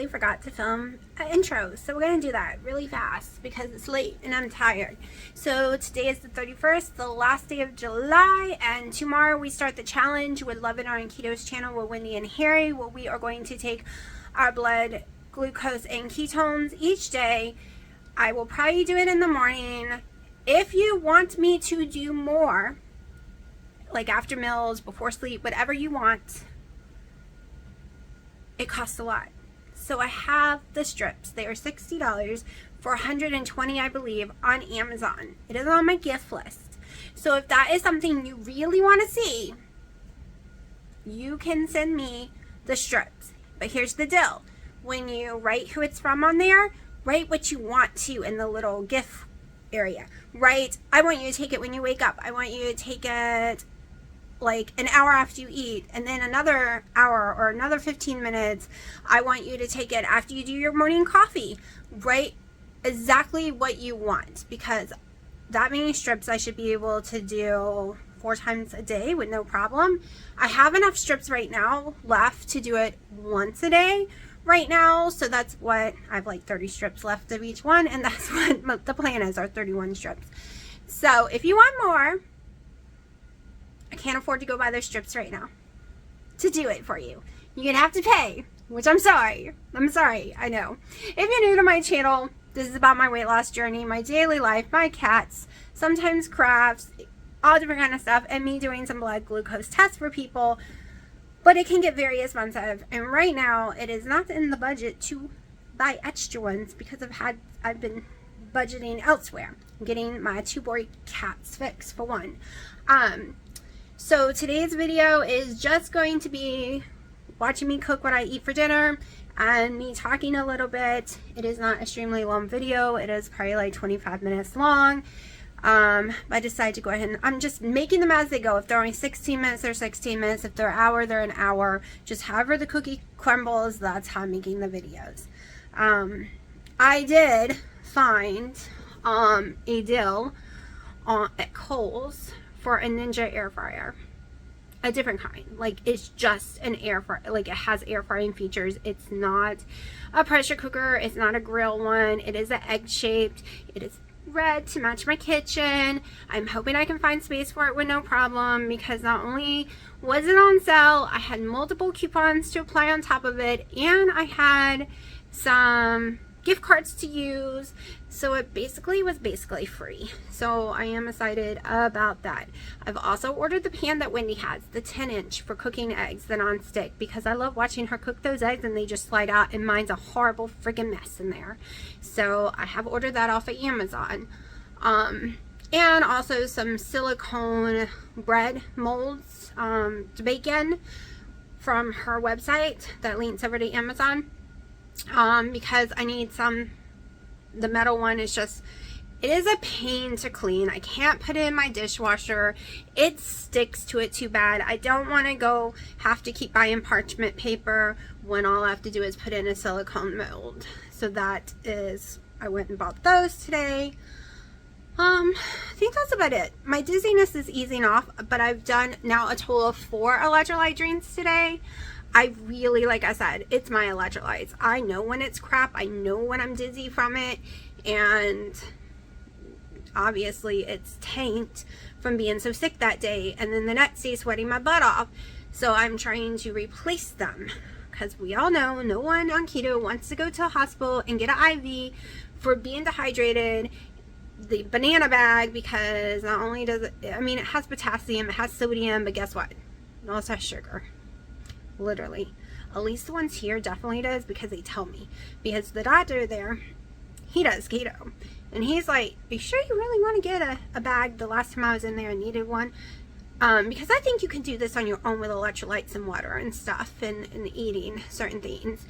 totally forgot to film an intro, so we're gonna do that really fast because it's late and I'm tired. So today is the 31st, the last day of July, and tomorrow we start the challenge with Love It on Keto's channel with Wendy and Harry, where we are going to take our blood glucose and ketones each day. I will probably do it in the morning. If you want me to do more, like after meals, before sleep, whatever you want, it costs a lot. So I have the strips. They are $60 for $120, I believe, on Amazon. It is on my gift list. So if that is something you really want to see, you can send me the strips. But here's the deal. When you write who it's from on there, write what you want to in the little gift area. Write, I want you to take it when you wake up. I want you to take it like an hour after you eat, and then another hour or another 15 minutes. I want you to take it after you do your morning coffee. Write exactly what you want, because that many strips I should be able to do 4 times a day with no problem. I have enough strips right now left to do it once a day right now, so that's what I have, like 30 strips left of each one, and that's what the plan is, are 31 strips. So if you want more, I can't afford to go buy those strips right now to do it for you. You're gonna have to pay, which I'm sorry, I know. If you're new to my channel, this is about my weight loss journey, my daily life, my cats, sometimes crafts, all different kind of stuff, and me doing some blood glucose tests for people. But it can get very expensive, and right now it is not in the budget to buy extra ones because I've been budgeting elsewhere. I'm getting my 2-boy cats fixed for one. So today's video is just going to be watching me cook what I eat for dinner and me talking a little bit. It is not an extremely long video. It is probably like 25 minutes long. I decided to go ahead and I'm just making them as they go. If they're only 16 minutes, they're 16 minutes. If they're an hour, they're an hour. Just however the cookie crumbles, that's how I'm making the videos. I did find a deal at Kohl's for a Ninja air fryer, a different kind. Like, it's just an air fryer, like it has air frying features. It's not a pressure cooker, it's not a grill one. It is an egg shaped. It is red to match my kitchen. I'm hoping I can find space for it with no problem, because not only was it on sale, I had multiple coupons to apply on top of it, and I had some gift cards to use, so it was basically free. So I am excited about that. I've also ordered the pan that Wendy has, the 10-inch for cooking eggs, the non-stick, because I love watching her cook those eggs and they just slide out, and mine's a horrible freaking mess in there. So I have ordered that off of Amazon. And also some silicone bread molds to bake in from her website that links over to Amazon. Because I need some. The metal one is just, it is a pain to clean. I can't put it in my dishwasher. It sticks to it too bad. I don't want to have to keep buying parchment paper when all I have to do is put in a silicone mold. So that is, I went and bought those today. I think that's about it. My dizziness is easing off, but I've done now a total of 4 electrolyte drinks today. I really, like I said, it's my electrolytes. I know when it's crap. I know when I'm dizzy from it. And obviously it's tanked from being so sick that day. And then the next day sweating my butt off. So I'm trying to replace them. Because we all know no one on keto wants to go to a hospital and get an IV for being dehydrated. The banana bag, because not only does it, I mean, it has potassium, it has sodium, but guess what? It also has sugar. Literally. At least the ones here definitely does, because they tell me. Because the doctor there, he does keto. And he's like, are you sure you really want to get a bag? The last time I was in there, I needed one. Because I think you can do this on your own with electrolytes and water and stuff, and eating certain things.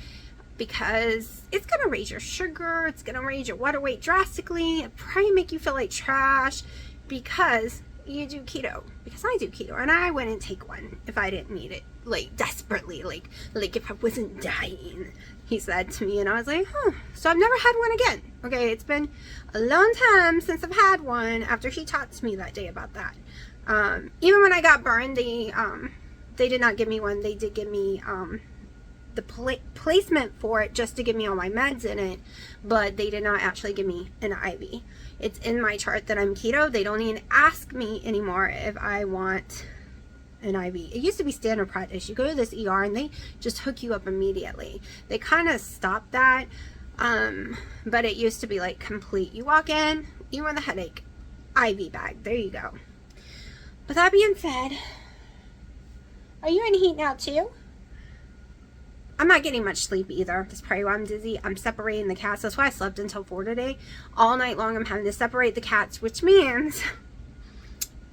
Because it's going to raise your sugar, it's going to raise your water weight drastically, it'll probably make you feel like trash, because you do keto. Because I do keto, and I wouldn't take one if I didn't need it, like desperately, like if I wasn't dying, he said to me. And I was like, huh. So I've never had one again. Okay, it's been a long time since I've had one, after he talked to me that day about that. Even when I got burned, they did not give me one. They did give me the placement for it just to give me all my meds in it, but they did not actually give me an IV. It's in my chart that I'm keto. They don't even ask me anymore if I want an IV. It used to be standard practice. You go to this ER and they just hook you up immediately. They kind of stopped that, but it used to be like complete. You walk in, you want a headache, IV bag. There you go. With that being said, are you in heat now too? I'm not getting much sleep either. That's probably why I'm dizzy. I'm separating the cats. That's why I slept until 4 today. All night long I'm having to separate the cats, which means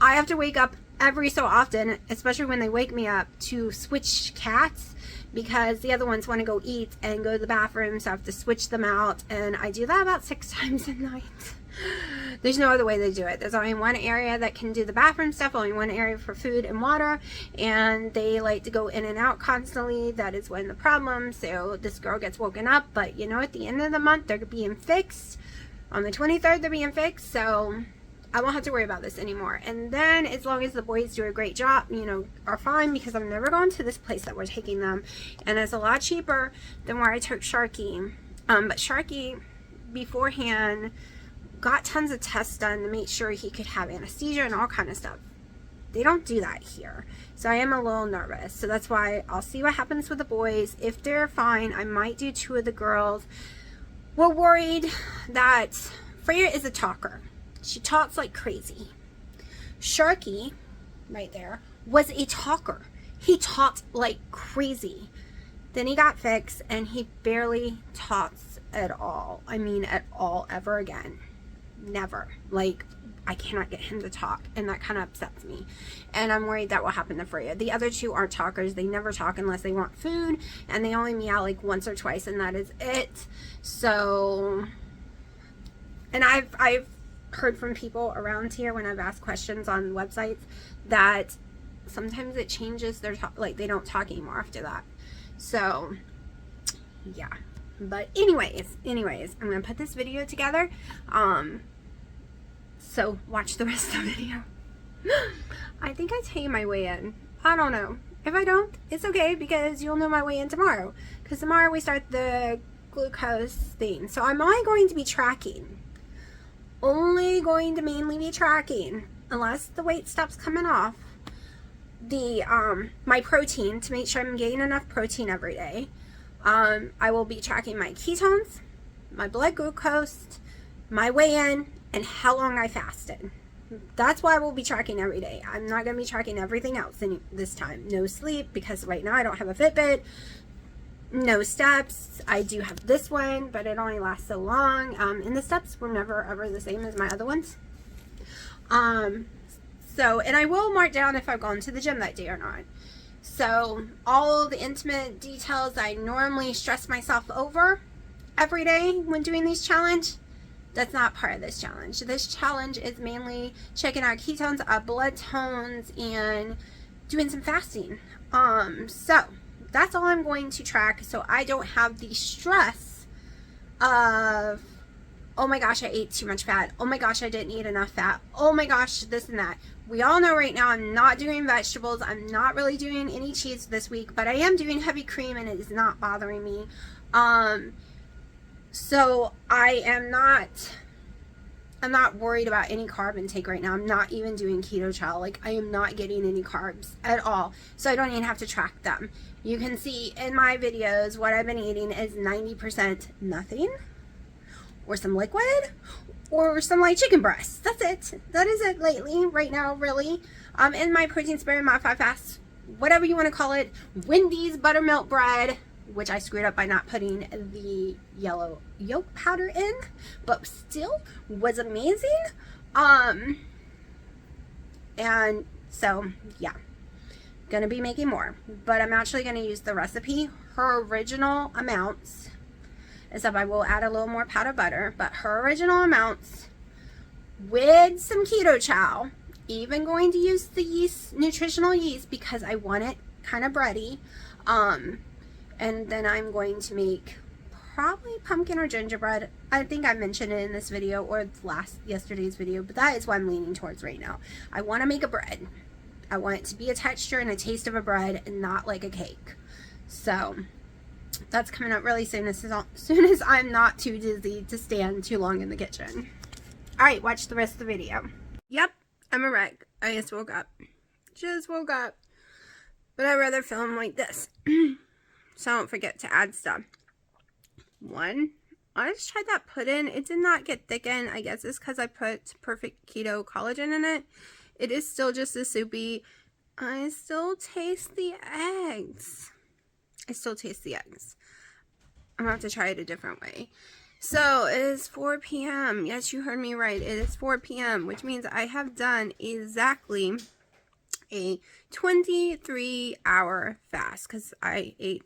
I have to wake up every so often, especially when they wake me up, to switch cats because the other ones want to go eat and go to the bathroom, so I have to switch them out, and I do that about 6 times a night. There's no other way to do it. There's only one area that can do the bathroom stuff, only one area for food and water, and they like to go in and out constantly. That is one of the problems. So this girl gets woken up, but you know, at the end of the month they're being fixed. On the 23rd they're being fixed, so I won't have to worry about this anymore. And then as long as the boys do a great job, you know, are fine, because I've never gone to this place that we're taking them, and it's a lot cheaper than where I took Sharky. But Sharky beforehand got tons of tests done to make sure he could have anesthesia and all kind of stuff. They don't do that here, so I am a little nervous. So that's why I'll see what happens with the boys. If they're fine, I might do 2 of the girls. We're worried that Freya is a talker. She talks like crazy. Sharky, right there, was a talker. He talked like crazy. Then he got fixed and he barely talks at all. I mean, at all, ever again. Never. Like, I cannot get him to talk, and that kind of upsets me. And I'm worried that will happen to Freya. The other 2 aren't talkers. They never talk unless they want food, and they only meow like once or twice, and that is it. So, and I've heard from people around here when I've asked questions on websites that sometimes it changes their like they don't talk anymore after that. So yeah, but anyways, I'm gonna put this video together, so watch the rest of the video. I think I tell you my weigh-in. I don't know. If I don't, it's okay, because you'll know my weigh-in tomorrow, because tomorrow we start the glucose thing. So I'm only going to be tracking, mainly be tracking, unless the weight stops coming off, the my protein, to make sure I'm getting enough protein every day. I will be tracking my ketones, my blood glucose, my weigh-in, and how long I fasted. That's why I will be tracking every day. I'm not going to be tracking everything else this time. No sleep, because right now I don't have a Fitbit. No steps. I do have this one, but it only lasts so long. And the steps were never ever the same as my other ones. So, and I will mark down if I've gone to the gym that day or not. So all the intimate details I normally stress myself over every day when doing these challenges, that's not part of this challenge. This challenge is mainly checking out ketones, blood tones, and doing some fasting. So that's all I'm going to track, so I don't have the stress of, oh my gosh, I ate too much fat. Oh my gosh, I didn't eat enough fat. Oh my gosh, this and that. We all know right now I'm not doing vegetables. I'm not really doing any cheese this week, but I am doing heavy cream, and it is not bothering me. So I'm not worried about any carb intake right now. I'm not even doing keto chow. Like, I am not getting any carbs at all. So I don't even have to track them. You can see in my videos what I've been eating is 90% nothing, or some liquid, or some like chicken breasts. That's it. That is it lately, right now, really. In my protein sparing modified fast, whatever you want to call it, Wendy's buttermilk bread, which I screwed up by not putting the yellow yolk powder in, but still was amazing. And so yeah, gonna be making more, but I'm actually gonna use the recipe, her original amounts, except I will add a little more powdered butter, but her original amounts with some keto chow. Even going to use the yeast, nutritional yeast, because I want it kind of bready. And then I'm going to make probably pumpkin or gingerbread. I think I mentioned it in this video or yesterday's video, but that is what I'm leaning towards right now. I want to make a bread. I want it to be a texture and a taste of a bread and not like a cake. So That's coming up really soon, as soon as I'm not too dizzy to stand too long in the kitchen. Alright, watch the rest of the video. Yep, I'm a wreck. I just woke up. Just woke up. But I'd rather film like this. So I don't forget to add stuff. One, I just tried that pudding. It did not get thickened. I guess it's because I put perfect keto collagen in it. It is still just as soupy. I still taste the eggs. I still taste the eggs. I'm going to have to try it a different way. So it is 4 p.m. Yes, you heard me right. It is 4 p.m., which means I have done exactly a 23-hour fast because I ate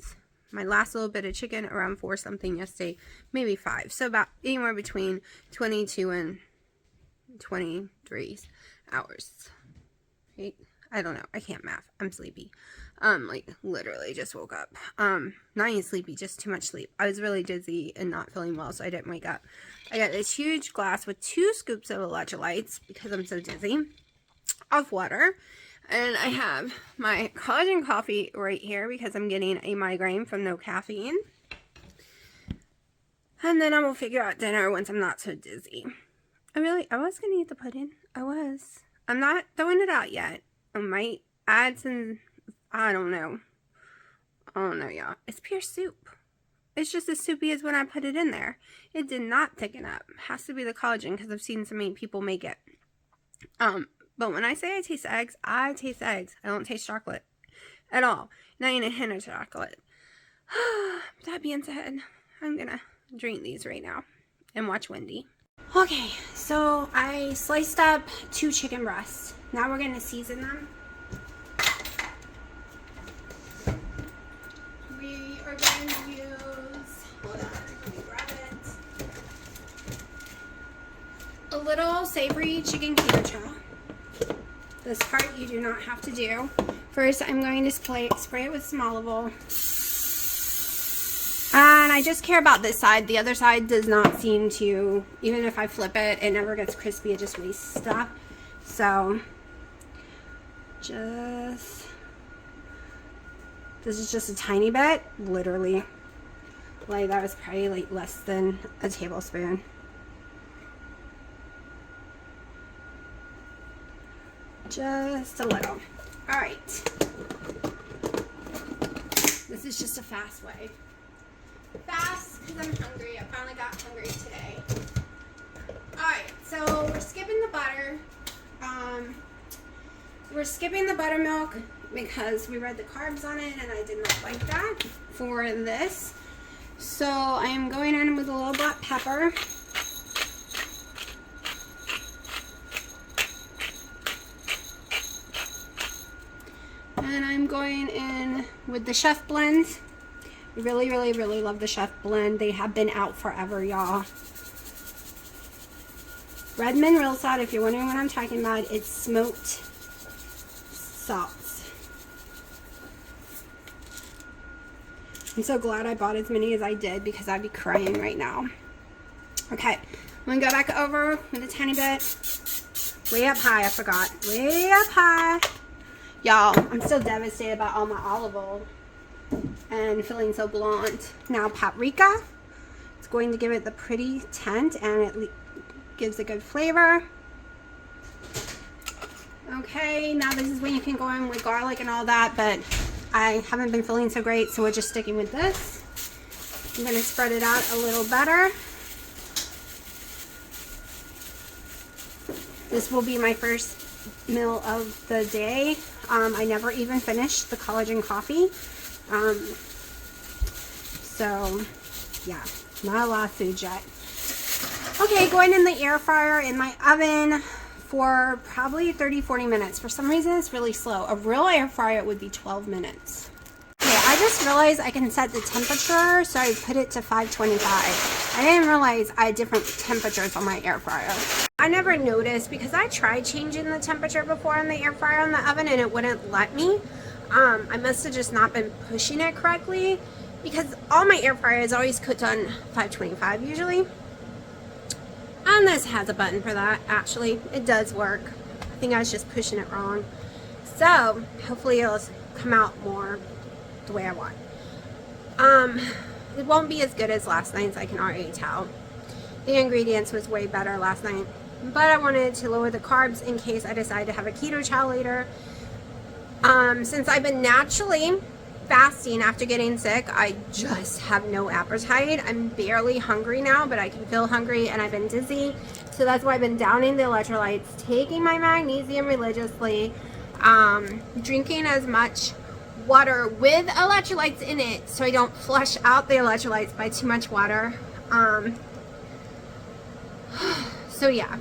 my last little bit of chicken around 4 something yesterday, maybe 5. So about anywhere between 22 and 23 hours. Right? I don't know. I can't math. I'm sleepy. Like literally just woke up. Not even sleepy, just too much sleep. I was really dizzy and not feeling well, so I didn't wake up. I got this huge glass with 2 scoops of electrolytes because I'm so dizzy, of water. And I have my collagen coffee right here because I'm getting a migraine from no caffeine. And then I will figure out dinner once I'm not so dizzy. I was going to eat the pudding. I was. I'm not throwing it out yet. I might add some, I don't know, y'all. It's pure soup. It's just as soupy as when I put it in there. It did not thicken up. It has to be the collagen because I've seen so many people make it. But when I say I taste eggs, I taste eggs. I don't taste chocolate at all. Not even a hint of chocolate. That being said, I'm going to drink these right now and watch Wendy. Okay, so I sliced up 2 chicken breasts. Now we're going to season them. We are going to use, hold on, let me grab it, a little savory chicken keto. This part you do not have to do. First, I'm going to spray it with some olive oil. And I just care about this side. The other side does not seem to, even if I flip it, it never gets crispy. It just wastes stuff. So, this is just a tiny bit. Literally. Like, that was probably like less than a tablespoon. Just a little. Alright. This is just a fast way. Fast because I'm hungry. I finally got hungry today. Alright, so we're skipping the butter. We're skipping the buttermilk because we read the carbs on it and I did not like that for this. So I am going in with a little black pepper. And I'm going in with the Chef Blend. I really, really, really love the Chef Blend. They have been out forever, y'all. Redmond Real Salt, if you're wondering what I'm talking about, it's smoked salts. I'm so glad I bought as many as I did because I'd be crying right now. Okay, I'm going to go back over with a tiny bit. Way up high, I forgot. Way up high. Y'all, I'm still devastated about all my olive oil and feeling so blonde. Now paprika. It's going to give it the pretty tint and it gives a good flavor. Okay, now this is when you can go in with garlic and all that, but I haven't been feeling so great, so we're just sticking with this. I'm going to spread it out a little better. This will be my first meal of the day. I never even finished the collagen coffee. So yeah, not a lot of food yet. Okay, going in the air fryer in my oven for probably 30-40 minutes. For some reason it's really slow. A real air fryer would be 12 minutes. Okay, I just realized I can set the temperature, so I put it to 525. I didn't realize I had different temperatures on my air fryer. I never noticed because I tried changing the temperature before on the air fryer on the oven and it wouldn't let me. I must have just not been pushing it correctly because all my air fryers always cooked on 525 usually. And this has a button for that, actually. It does work. I think I was just pushing it wrong. So, hopefully it'll come out more the way I want. It won't be as good as last night's, I can already tell. The ingredients was way better last night, but I wanted to lower the carbs in case I decide to have a keto chow later. Since I've been naturally fasting after getting sick, I just have no appetite. I'm barely hungry now, but I can feel hungry, and I've been dizzy. So that's why I've been downing the electrolytes, taking my magnesium religiously, drinking as much water with electrolytes in it so I don't flush out the electrolytes by too much water. So yeah,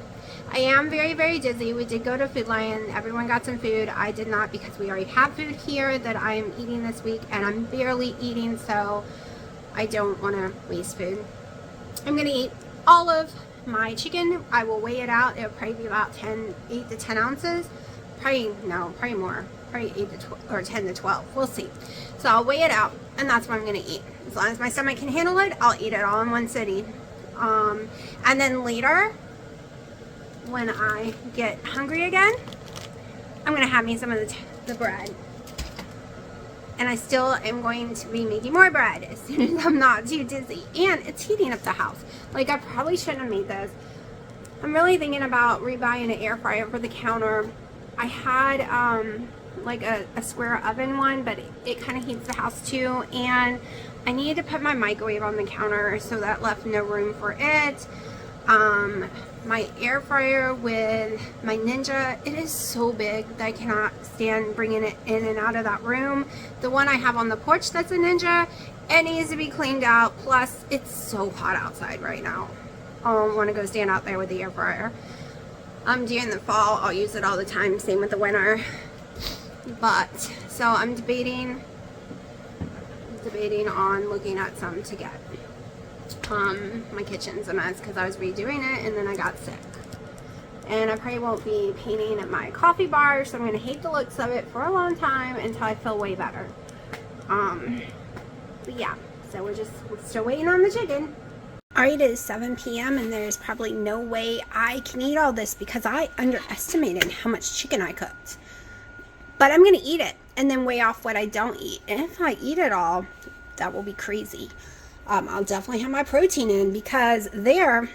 I am very, very dizzy. We did go to Food Lion. Everyone got some food. I did not because we already have food here that I am eating this week, and I'm barely eating, so I don't want to waste food. I'm going to eat all of my chicken. I will weigh it out. It'll probably be about 8 to 10 ounces. Probably more. Probably 8 to 12 or 10 to 12. We'll see. So I'll weigh it out, and that's what I'm going to eat. As long as my stomach can handle it, I'll eat it all in one sitting. And then later, when I get hungry again, I'm going to have me some of the bread. And I still am going to be making more bread as soon as I'm not too dizzy. And it's heating up the house. Like, I probably shouldn't have made this. I'm really thinking about rebuying an air fryer for the counter. I had like a square oven one, but it kind of heats the house too. And I needed to put my microwave on the counter, so that left no room for it. My air fryer with my Ninja, it is so big that I cannot stand bringing it in and out of that room. The one I have on the porch that's a Ninja, it needs to be cleaned out. Plus, it's so hot outside right now. I don't want to go stand out there with the air fryer. During the fall, I'll use it all the time. Same with the winter. But, so I'm debating on looking at some to get. My kitchen's a mess because I was redoing it and then I got sick. And I probably won't be painting at my coffee bar, so I'm going to hate the looks of it for a long time until I feel way better. But yeah, so we're still waiting on the chicken. Alright, it is 7 p.m. and there's probably no way I can eat all this because I underestimated how much chicken I cooked. But I'm going to eat it and then weigh off what I don't eat. And if I eat it all, that will be crazy. I'll definitely have my protein in because there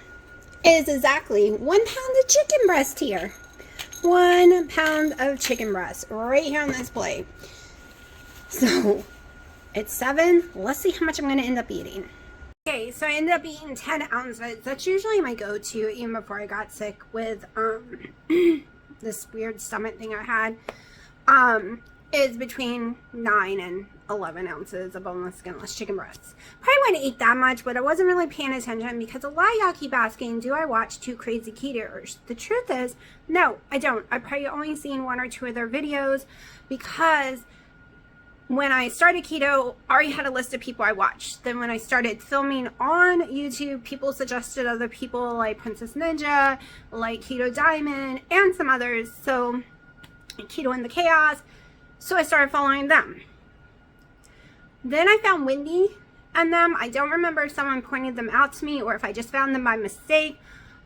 is exactly 1 pound of chicken breast here. 1 pound of chicken breast right here on this plate. So it's 7. Let's see how much I'm going to end up eating. Okay, so I ended up eating 10 ounces. That's usually my go-to even before I got sick with this weird stomach thing I had. Is between 9 and 11 ounces of boneless, skinless chicken breasts. Probably wouldn't eat that much, but I wasn't really paying attention because a lot of y'all keep asking, do I watch Two Crazy Ketos? The truth is, no, I don't. I've probably only seen 1 or 2 of their videos because when I started keto, I already had a list of people I watched. Then when I started filming on YouTube, people suggested other people like Princess Ninja, like Keto Diamond, and some others. So, Keto in the Chaos. So I started following them. Then I found Wendy and them. I don't remember if someone pointed them out to me or if I just found them by mistake.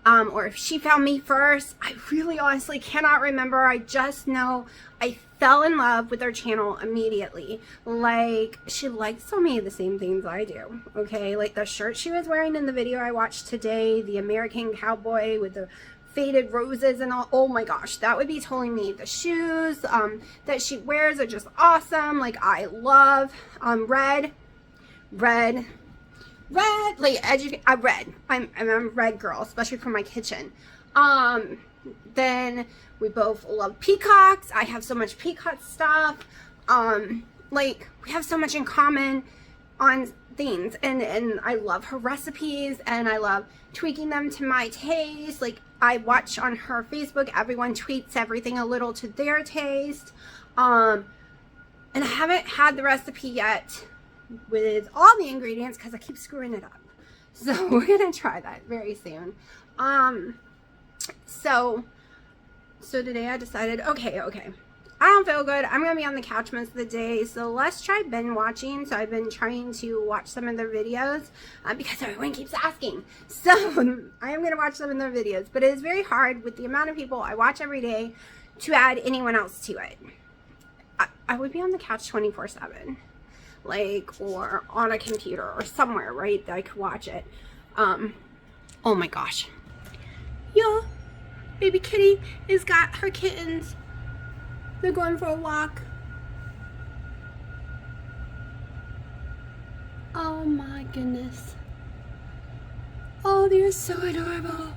Or if she found me first. I really honestly cannot remember. I just know I fell in love with their channel immediately. Like, she likes so many of the same things I do. Okay, like the shirt she was wearing in the video I watched today, the American Cowboy with the faded roses and all. Oh my gosh, that would be totally me. The shoes that she wears are just awesome. Like, I love red, like red. I'm a red girl, especially for my kitchen. Then we both love peacocks. I have so much peacock stuff. Like, we have so much in common on things, and I love her recipes and I love tweaking them to my taste. Like, I watch on her Facebook, everyone tweets everything a little to their taste. And I haven't had the recipe yet with all the ingredients because I keep screwing it up. So we're gonna try that very soon. So today I decided, okay, I don't feel good. I'm gonna be on the couch most of the day, so let's try binge watching. So I've been trying to watch some of their videos because everyone keeps asking. So I am gonna watch some of their videos, but it is very hard with the amount of people I watch every day to add anyone else to it. I would be on the couch 24/7. like, or on a computer or somewhere, right, that I could watch it. Oh my gosh. Yo, baby kitty has got her kittens. They're going for a walk. Oh my goodness. Oh, they're so adorable.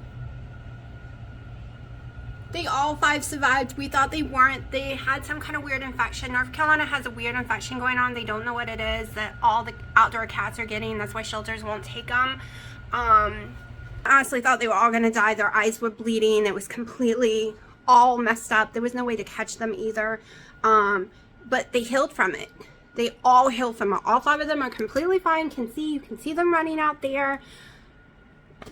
They all 5 survived. We thought they weren't. They had some kind of weird infection. North Carolina has a weird infection going on. They don't know what it is that all the outdoor cats are getting. That's why shelters won't take them. I honestly thought they were all going to die. Their eyes were bleeding. It was completely all messed up. There was no way to catch them either. But they healed from it. They all healed from it. All 5 of them are completely fine. You can see them running out there.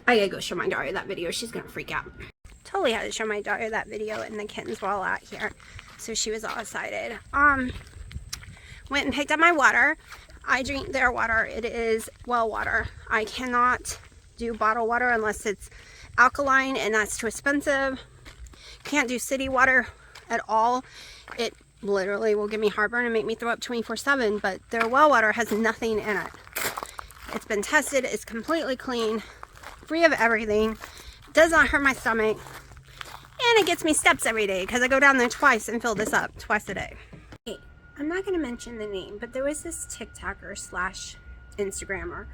I gotta go show my daughter that video. She's gonna freak out. Totally had to show my daughter that video, and the kittens were all out here, so she was all excited. Went and picked up my water. I drink their water. It is well water. I cannot do bottled water unless it's alkaline, and that's too expensive. Can't do city water at all. It literally will give me heartburn and make me throw up 24/7, but their well water has nothing in it. It's been tested. It's completely clean, free of everything. Does not hurt my stomach, and it gets me steps every day because I go down there twice and fill this up twice a day. Hey, I'm not going to mention the name, but there was this TikToker / Instagrammer.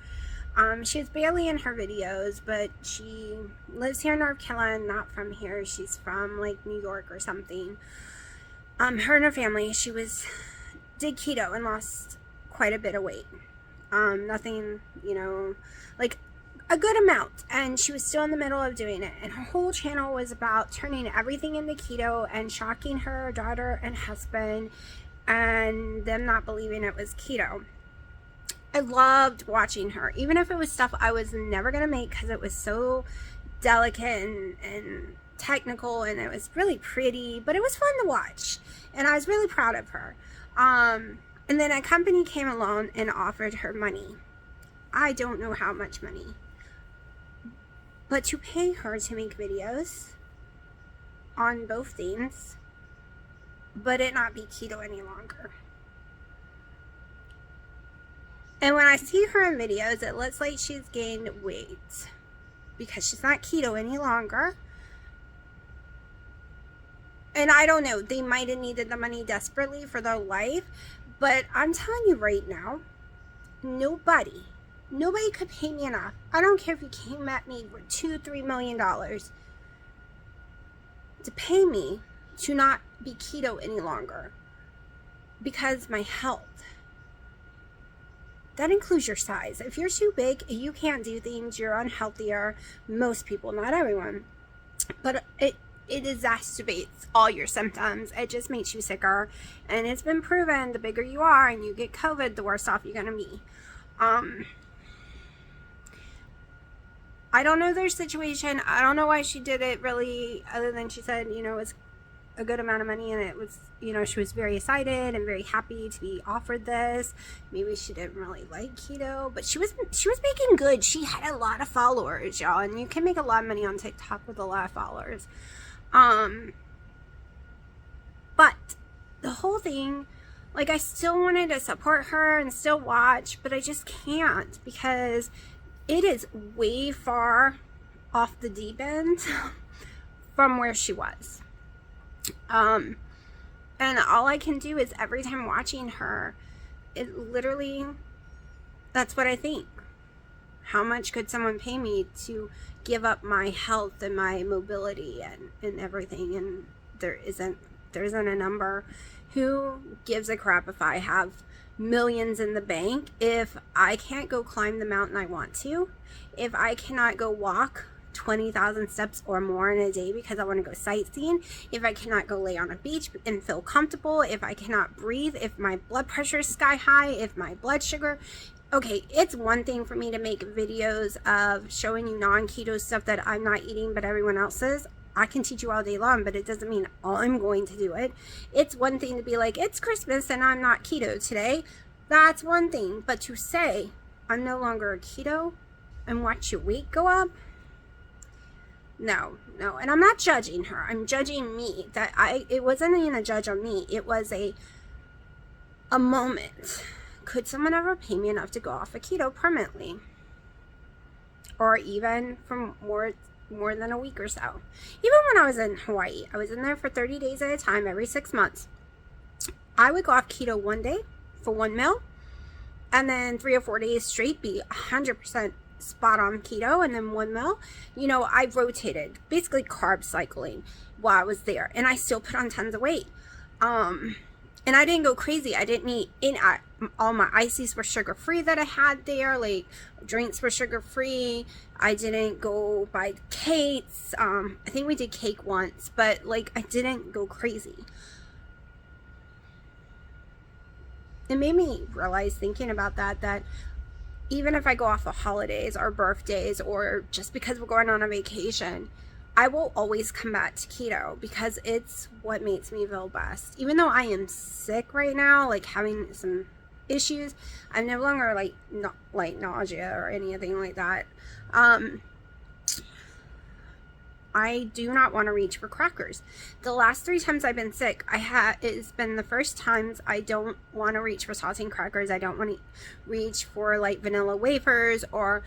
She was barely in her videos, but she lives here in North Carolina, not from here. She's from like New York or something. Her and her family, did keto and lost quite a bit of weight. Nothing, like a good amount, and she was still in the middle of doing it, and her whole channel was about turning everything into keto and shocking her daughter and husband and them not believing it was keto. I loved watching her, even if it was stuff I was never going to make because it was so delicate and technical, and it was really pretty, but it was fun to watch, and I was really proud of her. And then a company came along and offered her money. I don't know how much money, but to pay her to make videos on both things, but it not be keto any longer. And when I see her in videos, it looks like she's gained weight because she's not keto any longer. And I don't know, they might have needed the money desperately for their life, but I'm telling you right now, nobody could pay me enough. I don't care if you came at me with $2-3 million to pay me to not be keto any longer because my health. That includes your size. If you're too big, you can't do things, you're unhealthier. Most people, not everyone, but it exacerbates all your symptoms. It just makes you sicker, and it's been proven the bigger you are and you get COVID, the worse off you're gonna be. I don't know their situation. I don't know why she did it really, other than she said, it was a good amount of money, and it was, she was very excited and very happy to be offered this. Maybe she didn't really like keto, but she was making good. She had a lot of followers, y'all, and you can make a lot of money on TikTok with a lot of followers. But the whole thing, like, I still wanted to support her and still watch, but I just can't because it is way far off the deep end from where she was. And all I can do is every time watching her, it literally, that's what I think. How much could someone pay me to give up my health and my mobility and everything? And there isn't a number. Who gives a crap if I have millions in the bank if I can't go climb the mountain I want to, if I cannot go walk 20,000 steps or more in a day because I want to go sightseeing, if I cannot go lay on a beach and feel comfortable, if I cannot breathe, if my blood pressure is sky high, if my blood sugar. Okay, it's one thing for me to make videos of showing you non-keto stuff that I'm not eating but everyone else is. I can teach you all day long, but it doesn't mean I'm going to do it. It's one thing to be like, it's Christmas and I'm not keto today. That's one thing. But to say, I'm no longer a keto and watch your weight go up? No. And I'm not judging her. I'm judging me. It wasn't even a judge on me. It was a moment could someone ever pay me enough to go off of keto permanently? Or even for more than a week or so. Even when I was in Hawaii, I was in there for 30 days at a time, every 6 months. I would go off keto one day for 1 meal, and then 3 or 4 days straight be 100% spot on keto, and then 1 meal. You know, I rotated, basically carb cycling while I was there, and I still put on tons of weight. And I didn't go crazy. I didn't eat all my ices were sugar free that I had there. Like, drinks were sugar free. I didn't go buy cakes. I think we did cake once, but like, I didn't go crazy. It made me realize, thinking about that even if I go off of holidays or birthdays, or just because we're going on a vacation, I will always come back to keto because it's what makes me feel best. Even though I am sick right now, like having some issues, I'm no longer like nausea or anything like that. I do not want to reach for crackers. The last 3 times I've been sick, it's been the first times I don't want to reach for saltine crackers. I don't want to reach for like vanilla wafers or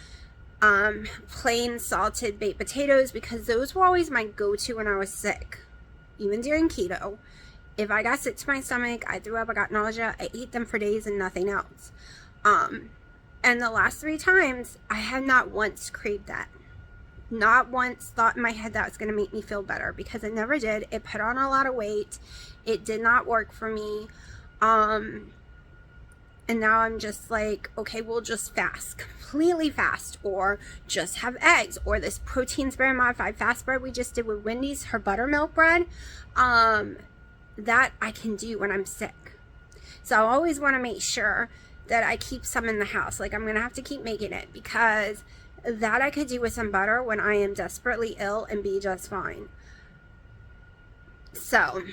plain salted baked potatoes, because those were always my go-to when I was sick. Even during keto, if I got sick to my stomach, I threw up, I got nausea, I ate them for days and nothing else. And the last 3 times, I have not once craved that. Not once thought in my head that was going to make me feel better, because it never did. It put on a lot of weight. It did not work for me. And now I'm just like, okay, we'll just fast, completely fast, or just have eggs, or this protein sparing modified fast bread we just did with Wendy's, her buttermilk bread, that I can do when I'm sick. So I always want to make sure that I keep some in the house. Like, I'm going to have to keep making it, because that I could do with some butter when I am desperately ill and be just fine. So,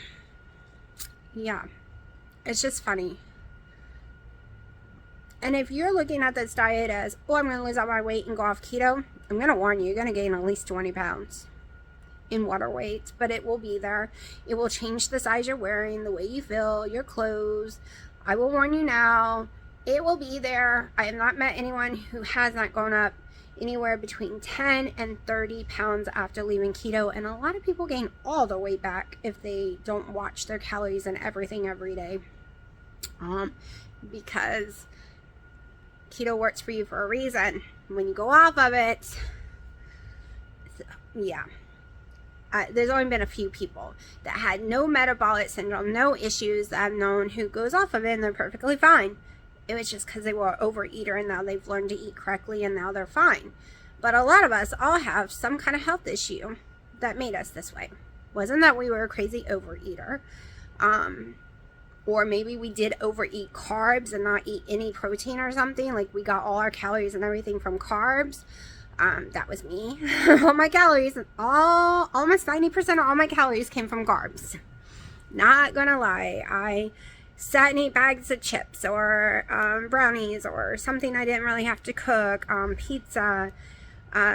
yeah, it's just funny. And if you're looking at this diet as, oh, I'm going to lose all my weight and go off keto, I'm going to warn you, you're going to gain at least 20 pounds in water weight, but it will be there. It will change the size you're wearing, the way you feel, your clothes. I will warn you now, it will be there. I have not met anyone who has not gone up anywhere between 10 and 30 pounds after leaving keto. And a lot of people gain all the weight back if they don't watch their calories and everything every day. Because keto works for you for a reason. When you go off of it, yeah. There's only been a few people that had no metabolic syndrome, no issues that I've known, who goes off of it and they're perfectly fine. It was just because they were an overeater, and now they've learned to eat correctly and now they're fine. But a lot of us all have some kind of health issue that made us this way. Wasn't that we were a crazy overeater? Or maybe we did overeat carbs and not eat any protein or something. Like, we got all our calories and everything from carbs. That was me. All my calories, almost 90% of all my calories came from carbs. Not gonna lie. I sat and ate bags of chips or brownies or something I didn't really have to cook. Pizza,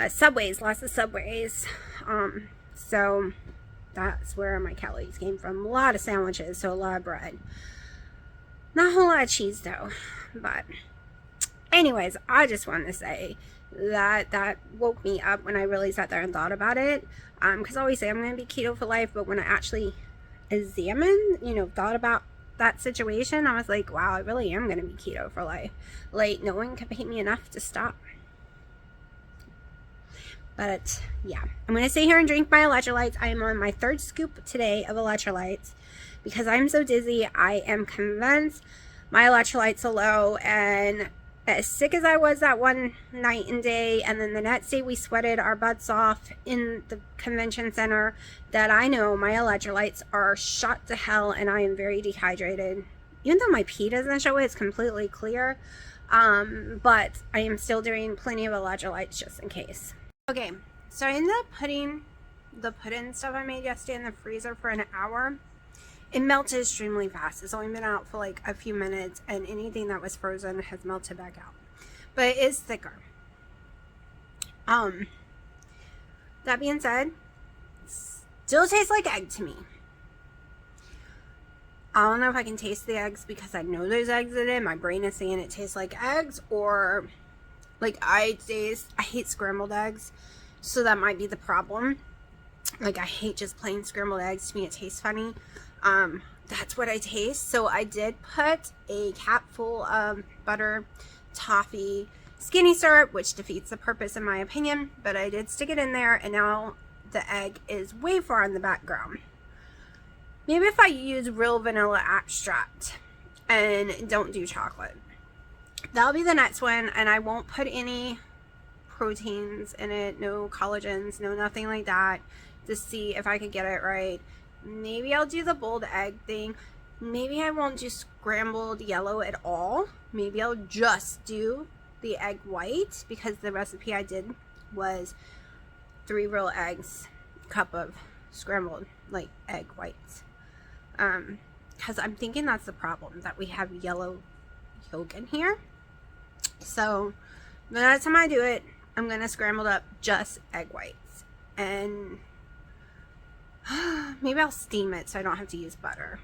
Subways, lots of Subways. So that's where my calories came from. A lot of sandwiches, so a lot of bread. Not a whole lot of cheese though. But anyways, I just wanted to say that woke me up when I really sat there and thought about it. Because I always say I'm going to be keto for life, but when I actually examined, thought about that situation, I was like, wow, I really am going to be keto for life. Like, no one can pay me enough to stop. But yeah, I'm going to sit here and drink my electrolytes. I am on my 3rd scoop today of electrolytes because I'm so dizzy. I am convinced my electrolytes are low, and as sick as I was that one night and day, and then the next day we sweated our butts off in the convention center, that I know my electrolytes are shot to hell and I am very dehydrated. Even though my pee doesn't show it, it's completely clear. But I am still doing plenty of electrolytes just in case. Okay, so I ended up putting the pudding stuff I made yesterday in the freezer for an hour. It melted extremely fast. It's only been out for like a few minutes, and anything that was frozen has melted back out. But it is thicker. That being said, still tastes like egg to me. I don't know if I can taste the eggs because I know there's eggs in it. My brain is saying it tastes like eggs, or like I hate scrambled eggs, so that might be the problem. Like I hate just plain scrambled eggs. To me it tastes funny. That's what I taste. So I did put a cap full of butter, toffee, skinny syrup, which defeats the purpose in my opinion, but I did stick it in there, and now the egg is way far in the background. Maybe if I use real vanilla extract and don't do chocolate. That'll be the next one, and I won't put any proteins in it, no collagens, no nothing like that, to see if I can get it right. Maybe I'll do the boiled egg thing. Maybe I won't do scrambled yellow at all. Maybe I'll just do the egg white, because the recipe I did was 3 real eggs, cup of scrambled like egg whites. Because I'm thinking that's the problem, that we have yellow yolk in here. So the next time I do it, I'm gonna scramble up just egg whites, and maybe I'll steam it so I don't have to use butter.